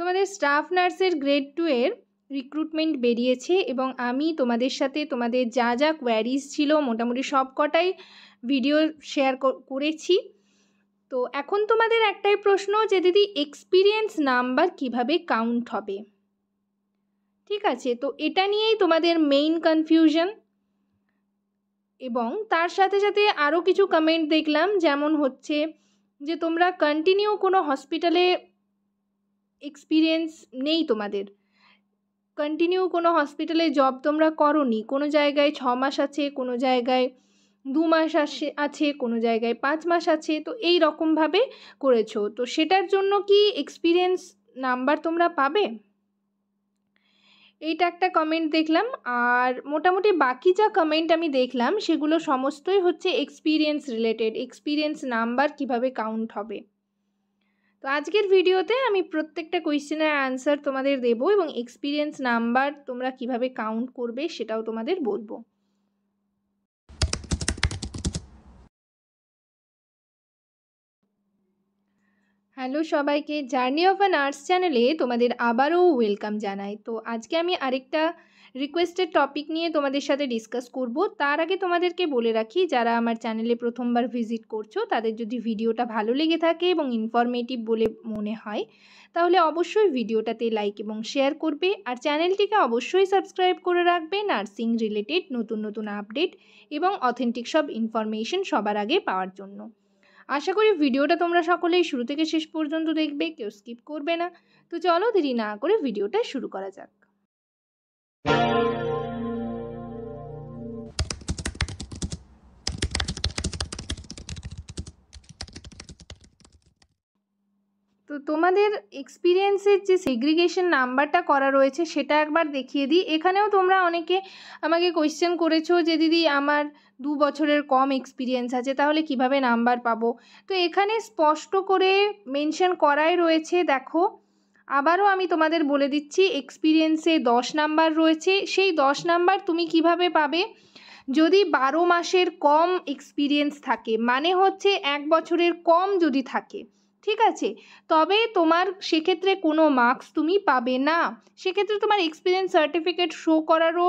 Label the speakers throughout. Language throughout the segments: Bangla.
Speaker 1: তোমাদের স্টাফ নার্সের গ্রেড 2 এর রিক্রুটমেন্ট বেরিয়েছে এবং আমি তোমাদের সাথে তোমাদের যা যা কোয়ারিজ ছিল মোটামুটি সব কটাই ভিডিও শেয়ার করেছি। তো এখন তোমাদের একটাই প্রশ্ন যে দিদি এক্সপিরিয়েন্স নাম্বার কিভাবে কাউন্ট হবে, ঠিক আছে? তো এটা নিয়েই তোমাদের মেইন কনফিউশন এবং তার সাথে সাথে আরও কিছু কমেন্ট দেখলাম, যেমন হচ্ছে যে তোমরা কন্টিনিউ কোনো হসপিটালে এক্সপিরিয়েন্স নেই, তোমাদের কন্টিনিউ কোনো হসপিটালে জব তোমরা করোনি, কোনো জায়গায় 6 মাস আছে, কোনো জায়গায় 2 মাস আছে, কোনো জায়গায় 5 মাস আছে, তো এই রকমভাবে করেছো, তো সেটার জন্য কি এক্সপিরিয়েন্স নাম্বার তোমরা পাবে? এইটা একটা কমেন্ট দেখলাম। আর মোটামুটি বাকি যা কমেন্ট আমি দেখলাম সেগুলো সমস্তই হচ্ছে এক্সপিরিয়েন্স রিলেটেড, এক্সপিরিয়েন্স নাম্বার কিভাবে কাউন্ট হবে। তো আজকের ভিডিওতে আমি প্রত্যেকটা কোয়েশ্চেনের অ্যান্সার তোমাদের দেবো এবং এক্সপিরিয়েন্স নাম্বার তোমরা কিভাবে কাউন্ট করবে সেটাও তোমাদের বলবো। হ্যালো সবাইকে, জার্নি অফ আ নার্স চ্যানেলে তোমাদের আবারও ওয়েলকাম জানাই। তো আজকে আমি আরেকটা রিকোয়েস্টেড টপিক নিয়ে তোমাদের সাথে ডিসকাস করব। তার আগে তোমাদেরকে বলে রাখি, যারা আমার চ্যানেলে প্রথমবার ভিজিট করছো তাদের যদি ভিডিওটা ভালো লেগে থাকে এবং ইনফরমেটিভ বলে মনে হয় তাহলে অবশ্যই ভিডিওটাতে লাইক এবং শেয়ার করবে, আর চ্যানেলটিকে অবশ্যই সাবস্ক্রাইব করে রাখবে নার্সিং রিলেটেড নতুন নতুন আপডেট এবং অথেন্টিক সব ইনফরমেশন সবার আগে পাওয়ার জন্য। আশা করি ভিডিওটা তোমরা সকলেই শুরু থেকে শেষ পর্যন্ত দেখবে, কেউ স্কিপ করবে না। তো চলো দেরি না করে ভিডিওটা শুরু করা যাক। তো তোমাদের এক্সপিরিয়েন্সের যে সেগ্রিগেশন নাম্বারটা করা রয়েছে সেটা একবার দেখিয়ে দিই। এখানেও তোমরা অনেকে আমাকে কোয়েশ্চেন করেছো যে দিদি আমার 2 বছরের কম এক্সপিরিয়েন্স আছে, তাহলে কিভাবে নাম্বার পাবো? তো এখানে স্পষ্ট করে মেনশন করাই রয়েছে, দেখো আবারও আমি তোমাদের বলে দিচ্ছি, এক্সপিরিয়েন্সে 10 নাম্বার রয়েছে। সেই 10 নাম্বার তুমি কিভাবে পাবে? যদি 12 মাসের কম এক্সপিরিয়েন্স থাকে, মানে হচ্ছে 1 বছরের কম যদি থাকে, ঠিক আছে, তবে তোমার সেক্ষেত্রে কোনো মার্কস তুমি পাবে না। সেক্ষেত্রে তোমার এক্সপিরিয়েন্স সার্টিফিকেট শো করারও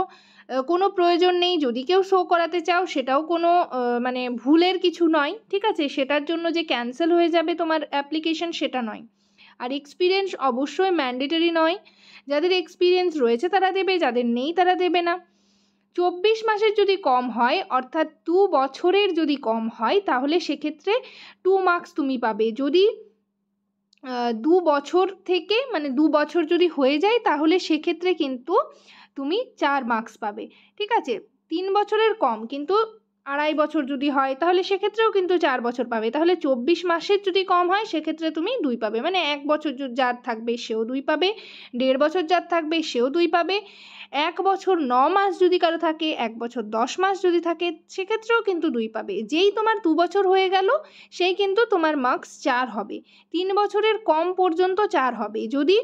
Speaker 1: কোনো প্রয়োজন নেই। যদি কেউ শো করাতে চাও সেটাও কোনো মানে ভুলের কিছু নয়, ঠিক আছে, সেটার জন্য যে ক্যান্সেল হয়ে যাবে তোমার অ্যাপ্লিকেশন সেটা নয়। আর এক্সপিরিয়েন্স অবশ্যই ম্যান্ডেটরি নয়, যাদের এক্সপিরিয়েন্স রয়েছে তারা দেবে, যাদের নেই তারা দেবে না। 24 মাসের যদি কম হয়, অর্থাৎ 2 বছরের যদি কম হয়, তাহলে সেক্ষেত্রে 2 মার্কস তুমি পাবে। যদি 2 বছর থেকে মানে 2 বছর যদি হয়ে যায় তাহলে সেক্ষেত্রে কিন্তু তুমি 4 মার্কস পাবে, ঠিক আছে। 3 বছরের কম কিন্তু 2.5 বছর যদি হয় তাহলে সেক্ষেত্রেও কিন্তু 4 বছর পাবে। তাহলে 24 মাসের যদি কম হয় সেক্ষেত্রে তুমি 2 পাবে, মানে 1 বছর যার থাকবে সেও 2 পাবে, 1.5 বছর যার থাকবে সেও 2 পাবে। 1 বছর 9 মাস যদি কারো থাকে, 1 বছর 10 মাস যদি থাকে সেক্ষেত্রেও কিন্তু 2 পাবে। যেই তোমার 2 বছর হয়ে গেল সেই কিন্তু তোমার মার্কস 4 হবে। 3 বছরের কম পর্যন্ত 4 হবে। যদি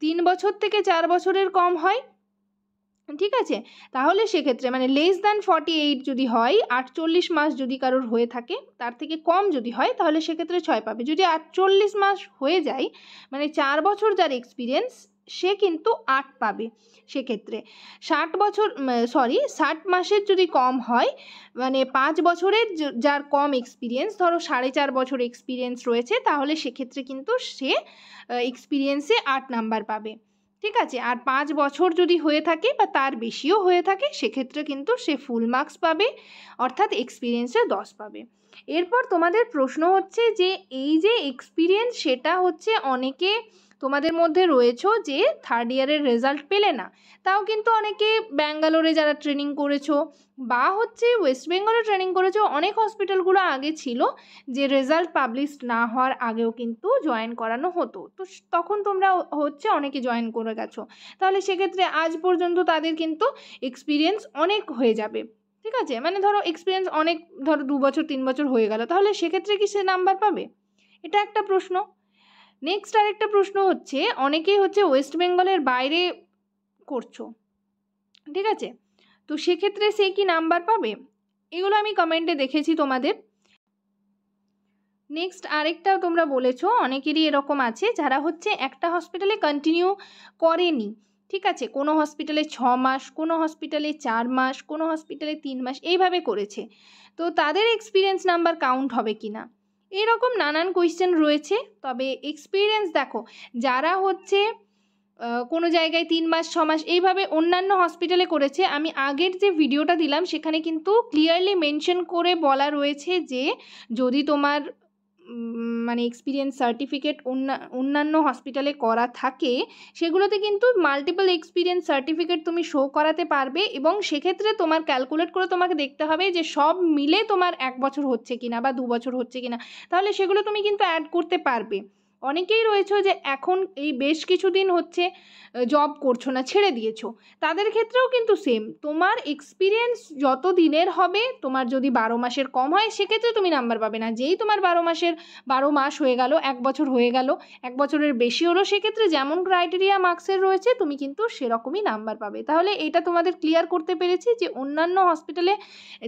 Speaker 1: 3 বছর থেকে 4 বছরের কম হয়, ঠিক আছে, তাহলে সেক্ষেত্রে মানে লেস দ্যান 48 যদি হয়, 48 মাস যদি কারোর হয়ে থাকে, তার থেকে কম যদি হয় তাহলে সেক্ষেত্রে 6 পাবে। যদি 48 মাস হয়ে যায়, মানে 4 বছর যার এক্সপিরিয়েন্স সে কিন্তু 8 পাবে। সেক্ষেত্রে 60 মাসের যদি কম হয়, মানে 5 বছরের যার কম এক্সপিরিয়েন্স, ধরো 4.5 বছর এক্সপিরিয়েন্স রয়েছে, তাহলে সেক্ষেত্রে কিন্তু সে এক্সপিরিয়েন্সে 8 নাম্বার পাবে, ঠিক আছে। আর 5 বছর যদি হয়ে থাকে বা তার বেশিও হয়ে থাকে সেক্ষেত্রে কিন্তু সে ফুল মার্কস পাবে, অর্থাৎ এক্সপিরিয়েন্সে 10 পাবে। এরপর তোমাদের প্রশ্ন হচ্ছে যে এই যে এক্সপিরিয়েন্স সেটা হচ্ছে অনেকে তোমাদের মধ্যে রয়েছো যে 3rd ইয়ারের রেজাল্ট পেলে না, তাও কিন্তু অনেকে ব্যাঙ্গালোরে যারা ট্রেনিং করেছো বা হচ্ছে ওয়েস্ট বেঙ্গলে ট্রেনিং করেছো, অনেক হসপিটালগুলো আগে ছিল যে রেজাল্ট পাবলিশ না হওয়ার আগেও কিন্তু জয়েন করানো হতো। তো তখন তোমরা হচ্ছে অনেকে জয়েন করে গেছো, তাহলে সেক্ষেত্রে আজ পর্যন্ত তাদের কিন্তু এক্সপিরিয়েন্স অনেক হয়ে যাবে, ঠিক আছে। মানে ধরো এক্সপিরিয়েন্স অনেক, ধরো 2 বছর 3 বছর হয়ে গেল, তাহলে সেক্ষেত্রে কি সে নাম্বার পাবে? এটা একটা প্রশ্ন। নেক্সট আরেকটা প্রশ্ন হচ্ছে, অনেকেই হচ্ছে ওয়েস্ট বেঙ্গলের বাইরে করছো, ঠিক আছে, তো সেক্ষেত্রে সে কি নাম্বার পাবে? এগুলো আমি কমেন্টে দেখেছি তোমাদের। নেক্সট আরেকটা তোমরা বলেছো, অনেকেরই এরকম আছে যারা হচ্ছে একটা হসপিটালে কন্টিনিউ করেনি, ঠিক আছে, কোনো হসপিটালে 6 মাস, কোনো হসপিটালে 4 মাস, কোনো হসপিটালে 3 মাস এইভাবে করেছে, তো তাদের এক্সপিরিয়েন্স নাম্বার কাউন্ট হবে কি না, এরকম নানান কোয়েশ্চেন রয়েছে। তবে এক্সপিরিয়েন্স দেখো, যারা হচ্ছে কোনো জায়গায় 3 মাস 6 মাস এইভাবে অন্যান্য হসপিটালে করেছে, আমি আগের যে ভিডিওটা দিলাম সেখানে কিন্তু ক্লিয়ারলি মেনশন করে বলা রয়েছে যে যদি তোমার মানে এক্সপিরিয়েন্স সার্টিফিকেট অন্যান্য হসপিটালে করা থাকে, সেগুলোতে কিন্তু মাল্টিপল এক্সপিরিয়েন্স সার্টিফিকেট তুমি শো করাতে পারবে, এবং সেক্ষেত্রে তোমার ক্যালকুলেট করে তোমাকে দেখতে হবে যে সব মিলে তোমার 1 বছর হচ্ছে কিনা বা 2 বছর হচ্ছে কিনা, তাহলে সেগুলো তুমি কিন্তু অ্যাড করতে পারবে। অনেকেই রয়েছে যে এখন এই বেশ কিছুদিন হচ্ছে জব করছো না, ছেড়ে দিয়েছো, তাদের ক্ষেত্রেও কিন্তু সেম, তোমার এক্সপিরিয়েন্স যত দিনের হবে, তোমার যদি 12 মাসের কম হয় সেক্ষেত্রে তুমি নাম্বার পাবে না, যেই তোমার 12 মাস হয়ে গেল, 1 বছর হয়ে গেল, 1 বছরের বেশি হলো, সেক্ষেত্রে যেমন ক্রাইটেরিয়া মার্কসের রয়েছে তুমি কিন্তু সেরকমই নাম্বার পাবে। তাহলে এটা তোমাদের ক্লিয়ার করতে পেরেছি যে অন্যান্য হসপিটালে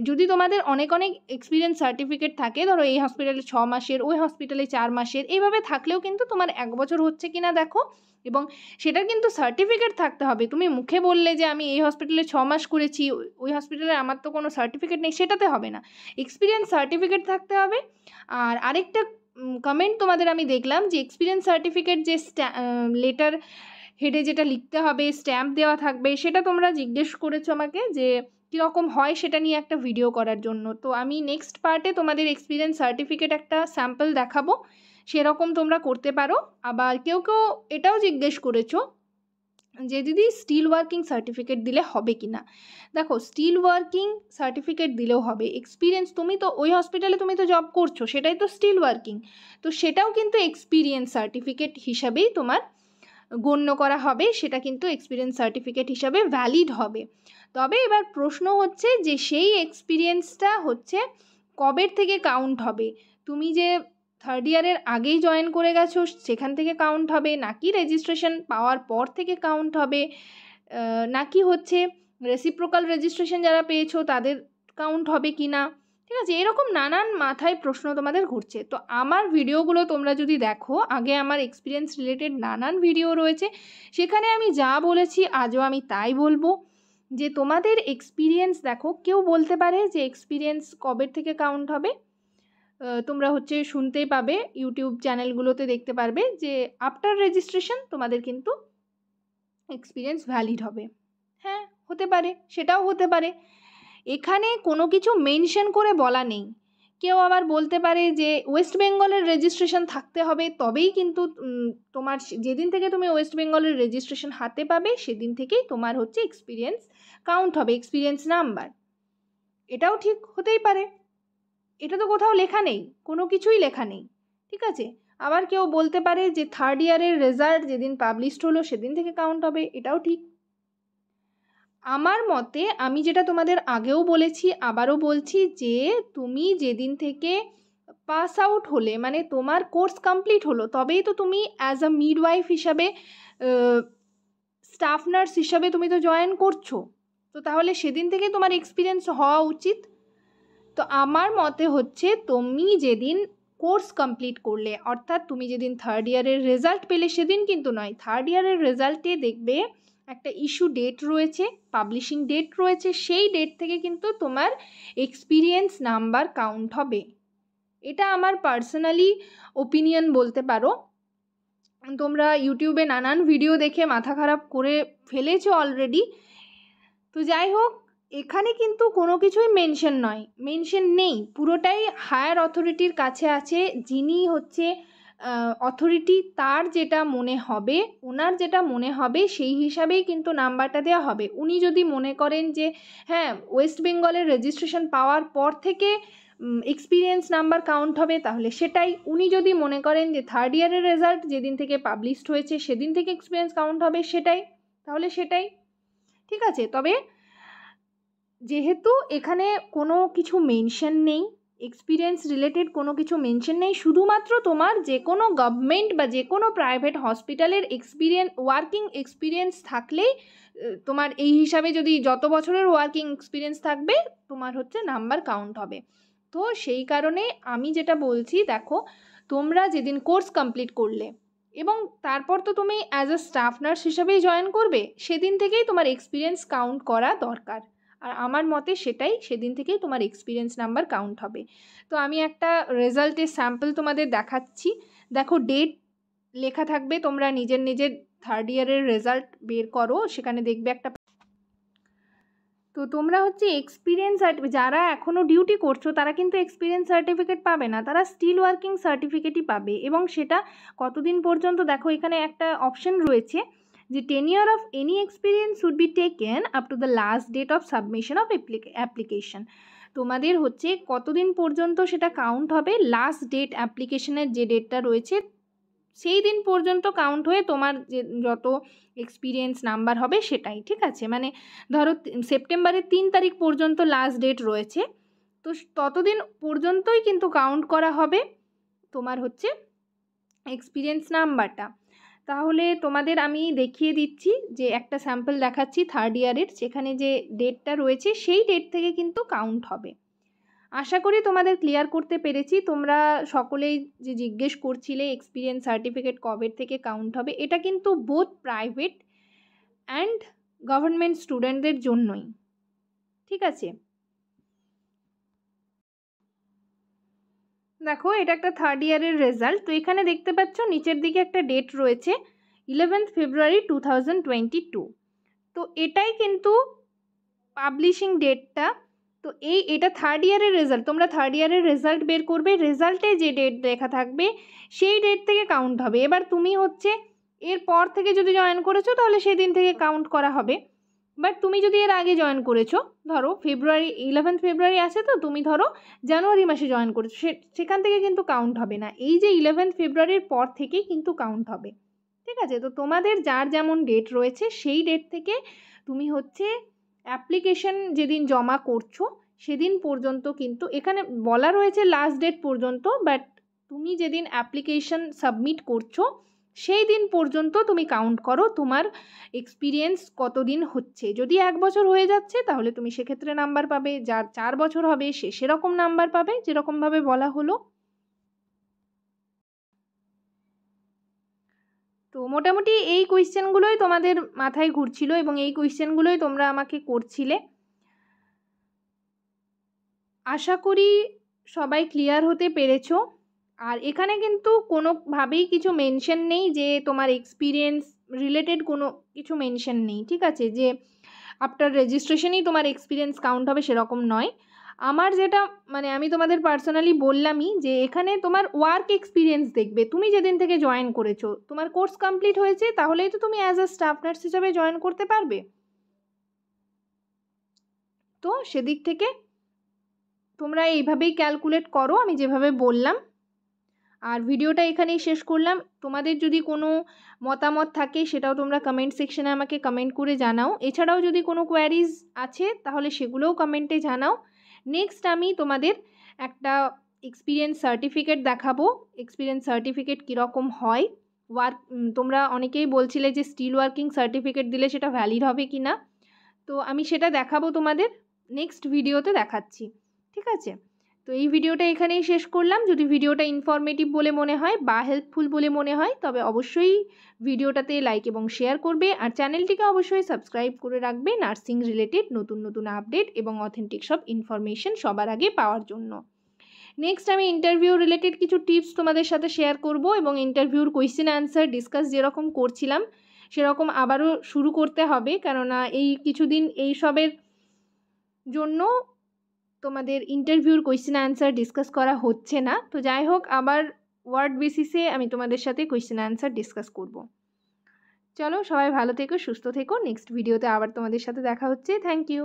Speaker 1: যদি তোমাদের অনেক অনেক এক্সপিরিয়েন্স সার্টিফিকেট থাকে, ধরো এই হসপিটালে 6 মাসের, ওই হসপিটালে 4 মাসের, এইভাবে থাকলেও কিন্তু তোমার 1 বছর হচ্ছে কিনা দেখো, এবং সেটার কিন্তু সার্টিফিকেট থাকতে হবে। তুমি মুখে বললে যে আমি এই হসপিটালে 6 মাস করেছি, ওই হসপিটালে আমার তো কোনো সার্টিফিকেট নেই, সেটাতে হবে না, এক্সপিরিয়েন্স সার্টিফিকেট থাকতে হবে। আর আরেকটা কমেন্ট তোমাদের আমি দেখলাম যে এক্সপিরিয়েন্স সার্টিফিকেট যে লেটার হেডে যেটা লিখতে হবে, স্ট্যাম্প দেওয়া থাকবে, সেটা তোমরা জিজ্ঞেস করেছো আমাকে যে কীরকম হয় সেটা নিয়ে একটা ভিডিও করার জন্য। তো আমি নেক্সট পার্টে তোমাদের এক্সপিরিয়েন্স সার্টিফিকেট একটা স্যাম্পল দেখাবো, সেরকম তোমরা করতে পারো। আবার কেউ কেউ এটাও জিজ্ঞেস করেছো যে দিদি স্টিল ওয়ার্কিং সার্টিফিকেট দিলে হবে কি না। দেখো, স্টিল ওয়ার্কিং সার্টিফিকেট দিলেও হবে, এক্সপিরিয়েন্স, তুমি তো ওই হসপিটালে তুমি তো জব করছো, সেটাই তো স্টিল ওয়ার্কিং, তো সেটাও কিন্তু এক্সপিরিয়েন্স সার্টিফিকেট হিসাবেই তোমার গণ্য করা হবে, সেটা কিন্তু এক্সপিরিয়েন্স সার্টিফিকেট হিসাবে ভ্যালিড হবে। তবে এবার প্রশ্ন হচ্ছে যে সেই এক্সপিরিয়েন্সটা হচ্ছে কবের থেকে কাউন্ট হবে, তুমি যে 3rd ইয়ারের আগেই জয়েন করে গেছো সেখান থেকে কাউন্ট হবে, নাকি রেজিস্ট্রেশন পাওয়ার পর থেকে কাউন্ট হবে, নাকি হচ্ছে রেসিপ্রোকাল রেজিস্ট্রেশন যারা পেয়েছো তাদের কাউন্ট হবে কি না, ঠিক আছে, এরকম নানান মাথায় প্রশ্ন তোমাদের ঘুরছে। তো আমার ভিডিওগুলো তোমরা যদি দেখো, আগে আমার এক্সপিরিয়েন্স রিলেটেড নানান ভিডিও রয়েছে, সেখানে আমি যা বলেছি আজও আমি তাই বলবো, যে তোমাদের এক্সপিরিয়েন্স দেখো, কেউ বলতে পারে যে এক্সপিরিয়েন্স কবের থেকে কাউন্ট হবে, তোমরা হচ্ছে শুনতেই পাবে, ইউটিউব চ্যানেলগুলোতে দেখতে পারবে যে আফটার রেজিস্ট্রেশন তোমাদের কিন্তু এক্সপিরিয়েন্স ভ্যালিড হবে। হ্যাঁ, হতে পারে, সেটাও হতে পারে, এখানে কোনো কিছু মেনশন করে বলা নেই। কেউ আবার বলতে পারে যে ওয়েস্ট বেঙ্গলের রেজিস্ট্রেশন থাকতে হবে, তবেই কিন্তু তোমার যেদিন থেকে তুমি ওয়েস্ট বেঙ্গলের রেজিস্ট্রেশন হাতে পাবে সেদিন থেকেই তোমার হচ্ছে এক্সপিরিয়েন্স কাউন্ট হবে, এক্সপিরিয়েন্স নাম্বার, এটাও ঠিক হতেই পারে, এটা তো কোথাও লেখা নেই, কোনো কিছুই লেখা নেই, ঠিক আছে। আবার কেউ বলতে পারে যে 3rd ইয়ারের রেজাল্ট যেদিন পাবলিশড হলো সেদিন থেকে কাউন্ট হবে, এটাও ঠিক। আমার মতে আমি যেটা তোমাদের আগেও বলেছি, আবারও বলছি, যে তুমি যেদিন থেকে পাস আউট হলে, মানে তোমার কোর্স কমপ্লিট হলো, তবেই তো তুমি অ্যাজ আ মিডওয়াইফ হিসাবে, স্টাফ নার্স হিসাবে তুমি তো জয়েন করছো, তো তাহলে সেদিন থেকে তোমার এক্সপিরিয়েন্স হওয়া উচিত। তো আমার মতে হচ্ছে তুমি যেদিন কোর্স কমপ্লিট করলে, অর্থাৎ তুমি যেদিন 3rd ইয়ারের রেজাল্ট পেলে সেদিন কিন্তু নয়, 3rd ইয়ারের রেজাল্টে দেখবে একটা ইস্যু ডেট রয়েছে, পাবলিশিং ডেট রয়েছে, সেই ডেট থেকে কিন্তু তোমার এক্সপিরিয়েন্স নাম্বার কাউন্ট হবে। এটা আমার পার্সোনালি ওপিনিয়ন বলতে পারো। তোমরা ইউটিউবে নানান ভিডিও দেখে মাথা খারাপ করে ফেলেছো অলরেডি। তো যাই হোক, এখানে কিন্তু কোনো কিছুই মেনশন নেই, পুরোটাই হায়ার অথরিটির কাছে আছে, যিনি হচ্ছে অথরিটি, তার যেটা মনে হবে, ওনার যেটা মনে হবে সেই হিসাবেই কিন্তু নাম্বারটা দেওয়া হবে। উনি যদি মনে করেন যে হ্যাঁ ওয়েস্ট বেঙ্গলের রেজিস্ট্রেশন পাওয়ার পর থেকে এক্সপিরিয়েন্স নাম্বার কাউন্ট হবে, তাহলে সেটাই। উনি যদি মনে করেন যে 3rd ইয়ারের রেজাল্ট যেদিন থেকে পাবলিশড হয়েছে সেদিন থেকে এক্সপিরিয়েন্স কাউন্ট হবে, সেটাই, তাহলে সেটাই, ঠিক আছে। তবে যেহেতু এখানে কোনো কিছু মেনশন নেই, এক্সপিরিয়েন্স রিলেটেড কোনো কিছু মেনশন নেই, শুধুমাত্র তোমার যে কোনো গভর্নমেন্ট বা যে কোনো প্রাইভেট হসপিটালের ওয়ার্কিং এক্সপিরিয়েন্স থাকলেই তোমার এই হিসাবে যদি যত বছরের ওয়ার্কিং এক্সপিরিয়েন্স থাকবে তোমার হচ্ছে নাম্বার কাউন্ট হবে। তো সেই কারণে আমি যেটা বলছি, দেখো তোমরা যেদিন কোর্স কমপ্লিট করলে এবং তারপর তো তুমি অ্যাজ আ স্টাফ নার্স হিসাবেই জয়েন করবে, সেদিন থেকেই তোমার এক্সপিরিয়েন্স কাউন্ট করা দরকার। আর আমার মতে সেটাই, সেদিন থেকেই তোমার এক্সপিরিয়েন্স নাম্বার কাউন্ট হবে। তো আমি একটা রেজাল্টের স্যাম্পল তোমাদের দেখাচ্ছি। দেখো ডেট লেখা থাকবে, তোমরা নিজের নিজের থার্ড ইয়ারের রেজাল্ট বের করো, সেখানে দেখবে একটা। তো তোমরা হচ্ছে এক্সপিরিয়েন্স সার্টিফিকেট, যারা এখনও ডিউটি করছো তারা কিন্তু এক্সপিরিয়েন্স সার্টিফিকেট পাবে না, তারা স্টিল ওয়ার্কিং সার্টিফিকেটই পাবে। এবং সেটা কতদিন পর্যন্ত, দেখো এখানে একটা অপশন রয়েছে যে tenure of any experience should be taken up to the last date of submission of application. তোমাদের হচ্ছে কতদিন পর্যন্ত সেটা কাউন্ট হবে, লাস্ট ডেট অ্যাপ্লিকেশনের যে ডেটটা রয়েছে সেই দিন পর্যন্ত কাউন্ট হয়ে তোমার যে যত এক্সপিরিয়েন্স নাম্বার হবে সেটাই, ঠিক আছে। মানে ধরো সেপ্টেম্বরের 3 তারিখ পর্যন্ত লাস্ট ডেট রয়েছে, তো ততদিন পর্যন্তই কিন্তু কাউন্ট করা হবে তোমার হচ্ছে এক্সপিরিয়েন্স নাম্বারটা। তাহলে তোমাদের আমি দেখিয়ে দিচ্ছি, যে একটা স্যাম্পল দেখাচ্ছি থার্ড ইয়ারের, যেখানে যে ডেটটা রয়েছে সেই ডেট থেকে কিন্তু কাউন্ট হবে। আশা করি তোমাদের ক্লিয়ার করতে পেরেছি। তোমরা সকলেই যে জিজ্ঞেস করছিলে এক্সপিরিয়েন্স সার্টিফিকেট কবে থেকে কাউন্ট হবে, এটা কিন্তু বোথ প্রাইভেট অ্যান্ড গভর্নমেন্ট স্টুডেন্টদের জন্যই, ঠিক আছে। দেখো এটা একটা থার্ড ইয়ারের রেজাল্ট। তো এখানে দেখতে পাচ্ছ নিচের দিকে একটা ডেট রয়েছে 11 ফেব্রুয়ারি 2022। তো এটাই কিন্তু পাবলিশিং ডেটটা। তো এটা থার্ড ইয়ারের রেজাল্ট, তোমরা থার্ড ইয়ারের রেজাল্ট বের করবে, রেজাল্টে যে ডেট লেখা থাকবে সেই ডেট থেকে কাউন্ট হবে। এবার তুমি হচ্ছে এর পর থেকে যদি জয়েন করেছো তাহলে সেই দিন থেকে কাউন্ট করা হবে। বাট তুমি যদি এর আগে জয়েন করেছো, ধরো ফেব্রুয়ারি 11 ফেব্রুয়ারি আছে, তো তুমি ধরো জানুয়ারি মাসে জয়েন করেছো, সেখান থেকে কিন্তু কাউন্ট হবে না। এই যে 11 ফেব্রুয়ারির পর থেকেই কিন্তু কাউন্ট হবে, ঠিক আছে। তো তোমাদের যার যেমন ডেট রয়েছে সেই ডেট থেকে তুমি হচ্ছে অ্যাপ্লিকেশন যেদিন জমা করছো সেদিন পর্যন্ত, কিন্তু এখানে বলা রয়েছে লাস্ট ডেট পর্যন্ত, বাট তুমি যেদিন অ্যাপ্লিকেশন সাবমিট করছো সেই দিন পর্যন্ত তুমি কাউন্ট করো তোমার এক্সপিরিয়েন্স কতদিন হচ্ছে। যদি 1 বছর হয়ে যাচ্ছে তাহলে তুমি সেক্ষেত্রে নাম্বার পাবে, যার 4 বছর হবে সে সেরকম নাম্বার পাবে যেরকমভাবে বলা হলো। তো মোটামুটি এই কোয়েশ্চেনগুলোই তোমাদের মাথায় ঘুরছিল এবং এই কোয়েশ্চেনগুলোই তোমরা আমাকে করছিলে। আশা করি সবাই ক্লিয়ার হতে পেরেছো। আর এখানে কিন্তু কোনোভাবেই কিছু মেনশন নেই যে তোমার এক্সপিরিয়েন্স রিলেটেড কোনো কিছু মেনশন নেই, ঠিক আছে, যে আফটার রেজিস্ট্রেশনই তোমার এক্সপিরিয়েন্স কাউন্ট হবে সেরকম নয়। আমার যেটা মানে আমি তোমাদের পার্সোনালি বললামই যে এখানে তোমার ওয়ার্ক এক্সপিরিয়েন্স দেখবে, তুমি যেদিন থেকে জয়েন করেছো, তোমার কোর্স কমপ্লিট হয়েছে তাহলেই তো তুমি অ্যাজ আ স্টাফ নার্স হিসাবে জয়েন করতে পারবে। তো সেদিক থেকে তোমরা এইভাবেই ক্যালকুলেট করো আমি যেভাবে বললাম। আর ভিডিওটা এখানেই শেষ করলাম। তোমাদের যদি কোনো মতামত থাকে সেটাও তোমরা কমেন্ট সেকশনে আমাকে কমেন্ট করে জানাও। এছাড়াও যদি কোনো কোয়ারিজ আছে তাহলে সেগুলোও কমেন্টে জানাও। নেক্সট আমি তোমাদের একটা এক্সপিরিয়েন্স সার্টিফিকেট দেখাবো, এক্সপিরিয়েন্স সার্টিফিকেট কীরকম হয়। তোমরা অনেকেই বলছিলে যে স্টিল ওয়ার্কিং সার্টিফিকেট দিলে সেটা ভ্যালিড হবে কি না, তো আমি সেটা দেখাবো তোমাদের নেক্সট ভিডিওতে দেখাচ্ছি, ঠিক আছে। তো এই ভিডিওটা এখানেই শেষ করলাম। যদি ভিডিওটা ইনফরমেটিভ বলে মনে হয় বা হেল্পফুল বলে মনে হয় তবে অবশ্যই ভিডিওটাতে লাইক এবং শেয়ার করবে, আর চ্যানেলটিকে অবশ্যই সাবস্ক্রাইব করে রাখবে নার্সিং রিলেটেড নতুন নতুন আপডেট এবং অথেন্টিক সব ইনফরমেশন সবার আগে পাওয়ার জন্য। নেক্সট আমি ইন্টারভিউ রিলেটেড কিছু টিপস তোমাদের সাথে শেয়ার করব এবং ইন্টারভিউর কোয়েশ্চেন অ্যান্সার ডিসকাস যেরকম করছিলাম সেরকম আবারও শুরু করতে হবে, কেননা এই কিছুদিন এই সবের জন্য তোমাদের ইন্টারভিউর কোয়েশ্চেন অ্যান্সার ডিসকাস করা হচ্ছে না। তো যাই হোক, আবার ওয়ার্ড বেসিসে আমি তোমাদের সাথে কোয়েশ্চেন অ্যান্সার ডিসকাস করব। চলো সবাই ভালো থেকো, সুস্থ থেকো। নেক্সট ভিডিওতে আবার তোমাদের সাথে দেখা হচ্ছে। Thank you.